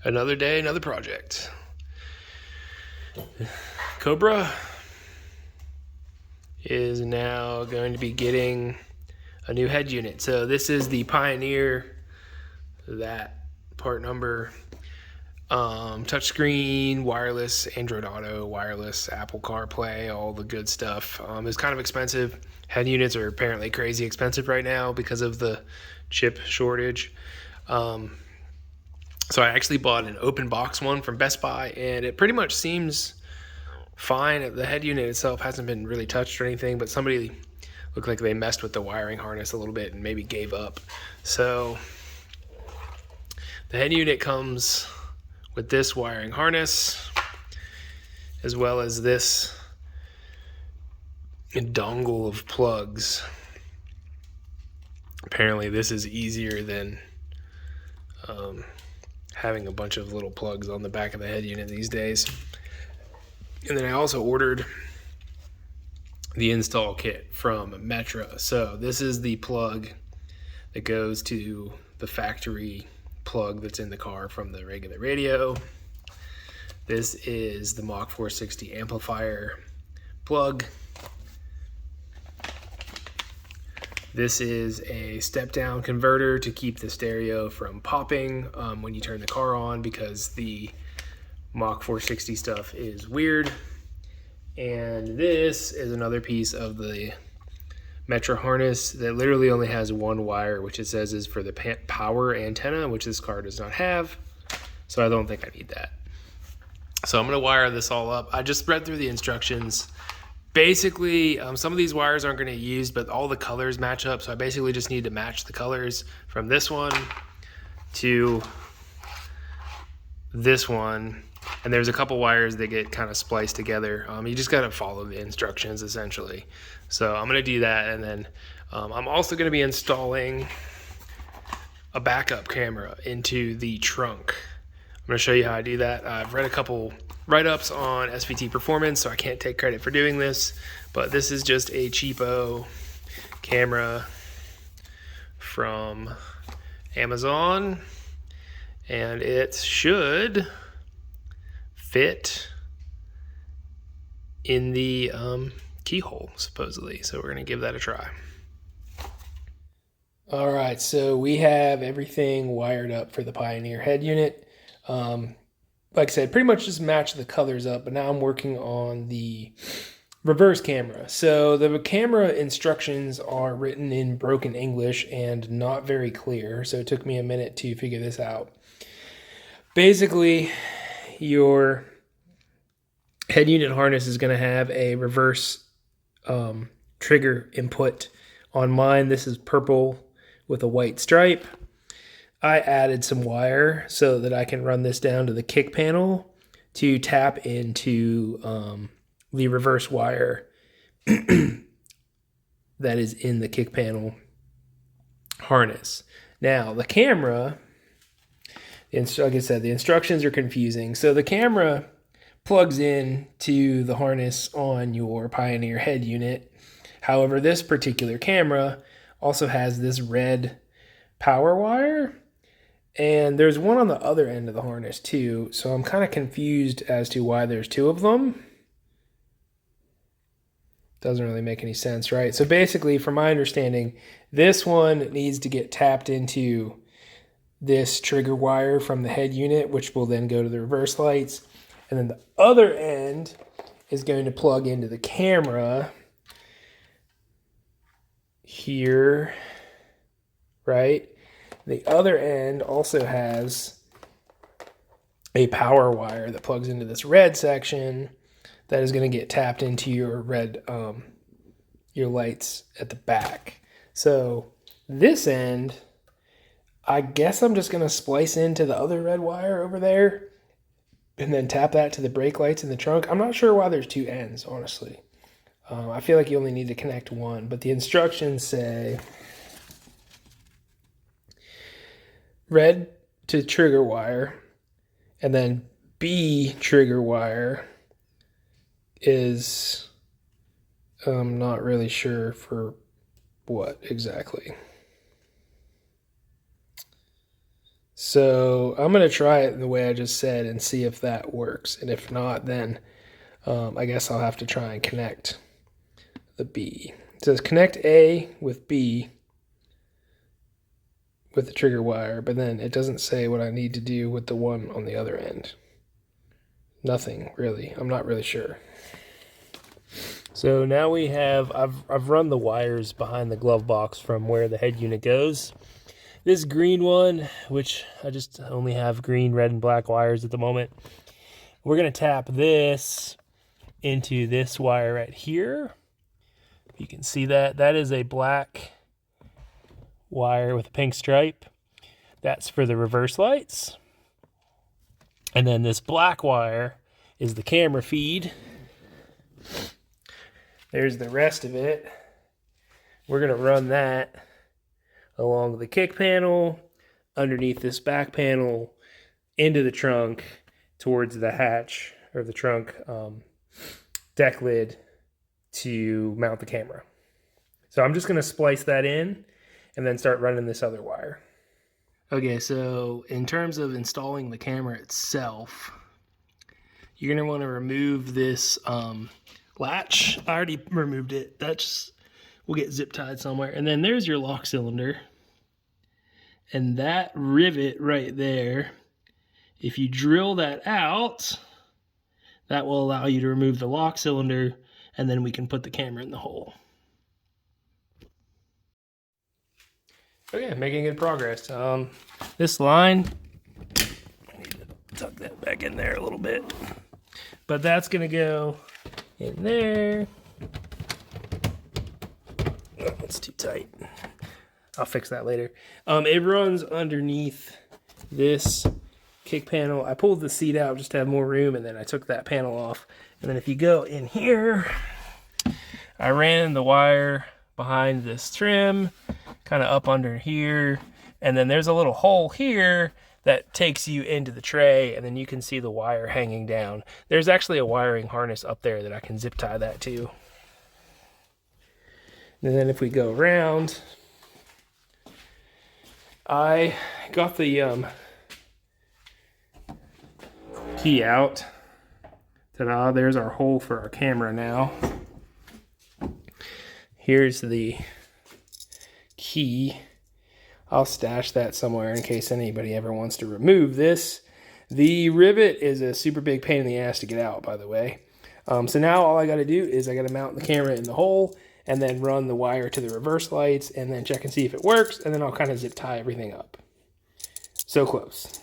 Another day, another project. Cobra is now going to be getting a new head unit. So this is the Pioneer, that part number, touchscreen, wireless, Android Auto, wireless, Apple CarPlay, all the good stuff. It's kind of expensive. Head units are apparently crazy expensive right now because of the chip shortage. So I actually bought an open box one from Best Buy, and it pretty much seems fine. The head unit itself hasn't been really touched or anything, but somebody looked like they messed with the wiring harness a little bit and maybe gave up. So the head unit comes with this wiring harness, as well as this dongle of plugs. Apparently this is easier than having a bunch of little plugs on the back of the head unit these days. And then I also ordered the install kit from Metra. So this is the plug that goes to the factory plug that's in the car from the regular radio. This is the Mach 460 amplifier plug. This is a step-down converter to keep the stereo from popping when you turn the car on, because the Mach 460 stuff is weird. And this is another piece of the Metra harness that literally only has one wire, which it says is for the power antenna, which this car does not have. So I don't think I need that. So I'm going to wire this all up. I just read through the instructions. Basically, some of these wires aren't going to get used, but all the colors match up. So I basically just need to match the colors from this one to this one. And there's a couple wires that get kind of spliced together. You just got to follow the instructions, essentially. So I'm going to do that. And then I'm also going to be installing a backup camera into the trunk. I'm going to show you how I do that. I've read a couple write-ups on SVT Performance, so I can't take credit for doing this, but this is just a cheapo camera from Amazon, and it should fit in the keyhole, supposedly. So we're going to give that a try. All right, so we have everything wired up for the Pioneer head unit. Like I said, pretty much just match the colors up, but now I'm working on the reverse camera. So the camera instructions are written in broken English and not very clear, so it took me a minute to figure this out. Basically, your head unit harness is going to have a reverse trigger input. On mine, this is purple with a white stripe. I added some wire so that I can run this down to the kick panel to tap into the reverse wire that is in the kick panel harness. Now, the camera, like I said, the instructions are confusing. So the camera plugs in to the harness on your Pioneer head unit. However, this particular camera also has this red power wire. And there's one on the other end of the harness too, so I'm kind of confused as to why there's two of them. Doesn't really make any sense, right? So basically, from my understanding, this one needs to get tapped into this trigger wire from the head unit, which will then go to the reverse lights. And then the other end is going to plug into the camera here, right? The other end also has a power wire that plugs into this red section that is going to get tapped into your red, your lights at the back. So this end, I guess I'm just going to splice into the other red wire over there and then tap that to the brake lights in the trunk. I'm not sure why there's two ends, honestly. I feel like you only need to connect one, but the instructions say red to trigger wire, and then B trigger wire is I'm not really sure for what exactly. So I'm going to try it the way I just said and see if that works. And if not, then I guess I'll have to try and connect the B. It says connect A with B with the trigger wire, but then it doesn't say what I need to do with the one on the other end. Nothing really. I'm not really sure. So now we have, I've run the wires behind the glove box from where the head unit goes. This green one, which I just only have green, red, and black wires at the moment. We're going to tap this into this wire right here. You can see that. That is a black wire with a pink stripe. That's for the reverse lights. And then this black wire is the camera feed. There's the rest of it. We're going to run that along the kick panel, underneath this back panel, into the trunk, towards the hatch, or the trunk deck lid to mount the camera. So I'm just going to splice that in and then start running this other wire. Okay, so in terms of installing the camera itself, you're going to want to remove this latch. I already removed it. We'll get zip tied somewhere. And then there's your lock cylinder. And that rivet right there, if you drill that out, that will allow you to remove the lock cylinder, and then we can put the camera in the hole. Okay, making good progress. This line, I need to tuck that back in there a little bit. But that's gonna go in there. Oh, it's too tight. I'll fix that later. It runs underneath this kick panel. I pulled the seat out just to have more room, and then I took that panel off. And then if you go in here, I ran the wire behind this trim, kind of up under here. And then there's a little hole here that takes you into the tray, and then you can see the wire hanging down. There's actually a wiring harness up there that I can zip tie that to. And then if we go around, I got the key out. Ta-da, there's our hole for our camera now. Here's the key. I'll stash that somewhere in case anybody ever wants to remove this. The rivet is a super big pain in the ass to get out, by the way. So now all I got to do is I got to mount the camera in the hole and then run the wire to the reverse lights and then check and see if it works, and then I'll kind of zip tie everything up. So close.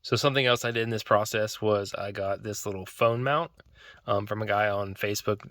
So something else I did in this process was I got this little phone mount from a guy on Facebook.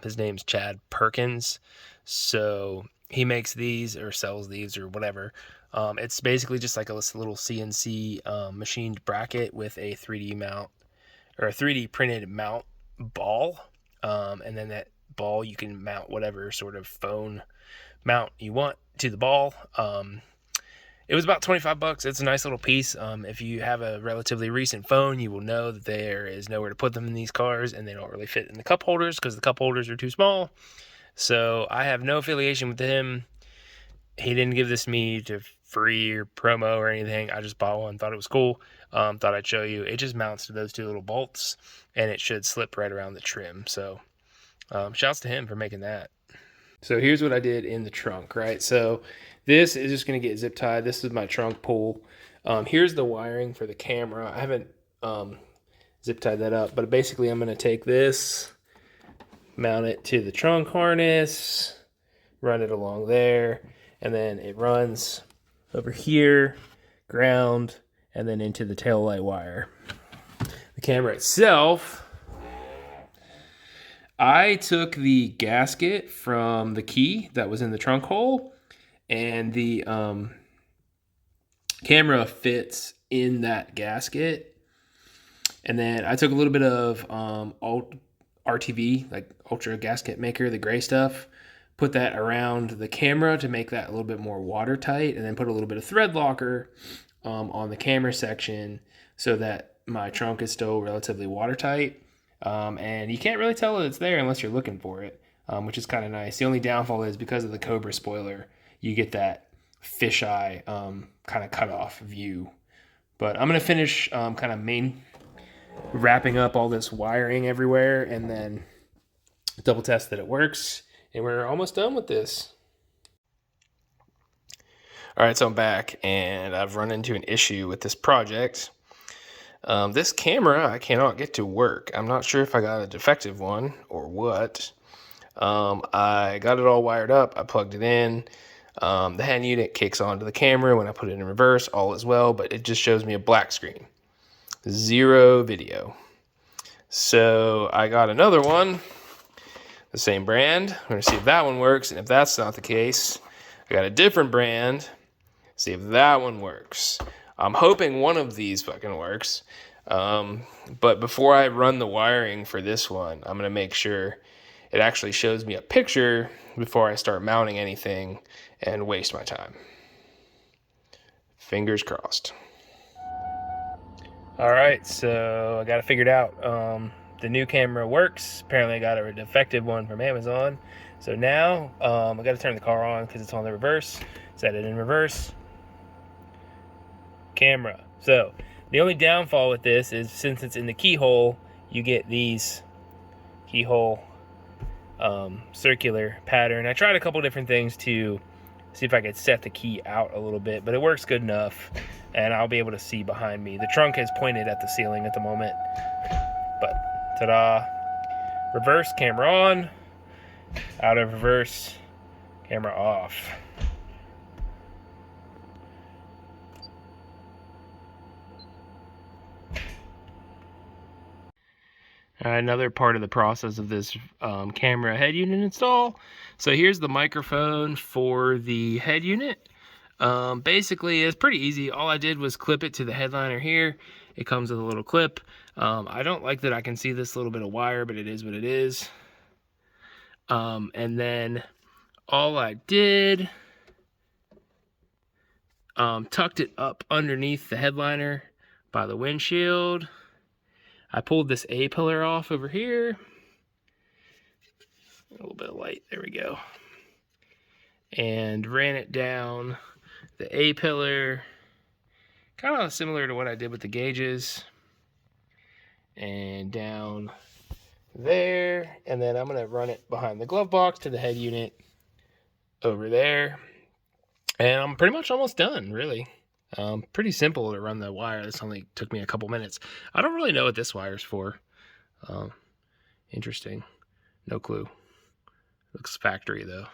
His name's Chad Perkins. So he makes these or sells these or whatever. It's basically just like a little CNC machined bracket with a 3D mount or a 3D printed mount ball. And then that ball, you can mount whatever sort of phone mount you want to the ball. It was about 25 bucks. It's a nice little piece. If you have a relatively recent phone, you will know that there is nowhere to put them in these cars, and they don't really fit in the cup holders because the cup holders are too small. So I have no affiliation with him. He didn't give this me to free or promo or anything. I just bought one, thought it was cool. Thought I'd show you. It just mounts to those two little bolts, and it should slip right around the trim. So shouts to him for making that. So here's what I did in the trunk, right? So this is just going to get zip tied. This is my trunk pull. Here's the wiring for the camera. I haven't zip tied that up, but basically I'm going to take this, mount it to the trunk harness, run it along there, and then it runs over here, ground, and then into the tail light wire. The camera itself, I took the gasket from the key that was in the trunk hole, and the camera fits in that gasket. And then I took a little bit of RTV, like Ultra Gasket Maker, the gray stuff, put that around the camera to make that a little bit more watertight, and then put a little bit of thread locker on the camera section so that my trunk is still relatively watertight. And you can't really tell that it's there unless you're looking for it, which is kind of nice. The only downfall is because of the Cobra spoiler, you get that fisheye kind of cut off view. But I'm gonna finish kind of wrapping up all this wiring everywhere, and then double test that it works, and we're almost done with this. All right, so I'm back, and I've run into an issue with this project. This camera I cannot get to work. I'm not sure if I got a defective one or what. I got it all wired up. I plugged it in. The hand unit kicks onto the camera when I put it in reverse, all is well, but it just shows me a black screen. Zero video. So I got another one, the same brand. I'm going to see if that one works, and if that's not the case, I got a different brand, see if that one works. I'm hoping one of these fucking works. But before I run the wiring for this one, I'm going to make sure it actually shows me a picture before I start mounting anything and waste my time. Fingers crossed. All right, so I got it figured out. The new camera works. Apparently I got a defective one from Amazon. So now I got to turn the car on because it's on the reverse. Set it in reverse. Camera. So the only downfall with this is since it's in the keyhole, you get these keyhole circular pattern. I tried a couple different things to see if I could set the key out a little bit, but it works good enough, and I'll be able to see behind me. The trunk is pointed at the ceiling at the moment, but ta-da! Reverse, camera on. Out of reverse, camera off. Another part of the process of this camera head unit install. So here's the microphone for the head unit. Basically, it's pretty easy. All I did was clip it to the headliner here. It comes with a little clip. I don't like that I can see this little bit of wire, but it is what it is. And then all I did, tucked it up underneath the headliner by the windshield. I pulled this A-pillar off over here. A little bit of light, there we go. And ran it down the A-pillar, kind of similar to what I did with the gauges. And down there, and then I'm gonna run it behind the glove box to the head unit over there. And I'm pretty much almost done, really. Pretty simple to run the wire. This only took me a couple minutes. I don't really know what this wire's for. Interesting. No clue. Looks factory though.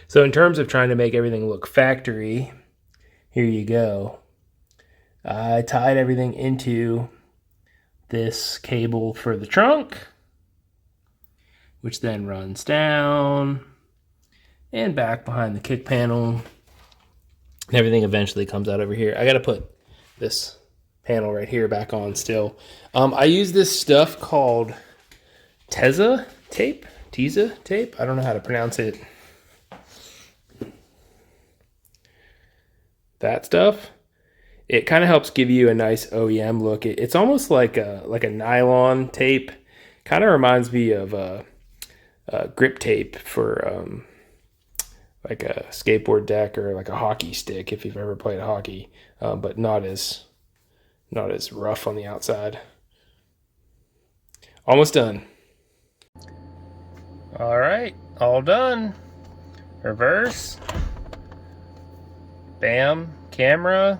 So in terms of trying to make everything look factory, here you go. I tied everything into this cable for the trunk, which then runs down and back behind the kick panel. And everything eventually comes out over here. I got to put this panel right here back on still. I use this stuff called Teza tape. I don't know how to pronounce it. That stuff. It kind of helps give you a nice OEM look. It's almost like a nylon tape. Kind of reminds me of grip tape for like a skateboard deck or like a hockey stick if you've ever played hockey, but not as rough on the outside. Almost done. All right, all done. Reverse. Bam, camera.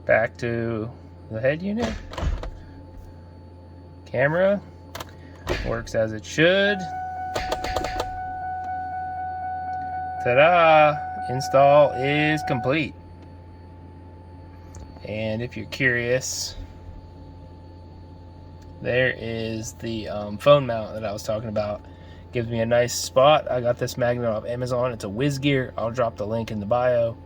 Back to the head unit. Camera works as it should. Ta-da! Install is complete. And if you're curious, there is the phone mount that I was talking about. Gives me a nice spot. I got this magnet off Amazon. It's a Wixgear. I'll drop the link in the bio.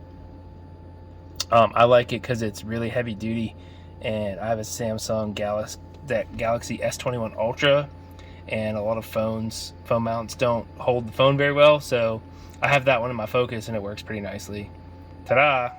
I like it because it's really heavy duty, and I have a Samsung Galaxy S21 Ultra, and a lot of phone mounts don't hold the phone very well, so I have that one in my Focus and it works pretty nicely. Ta-da!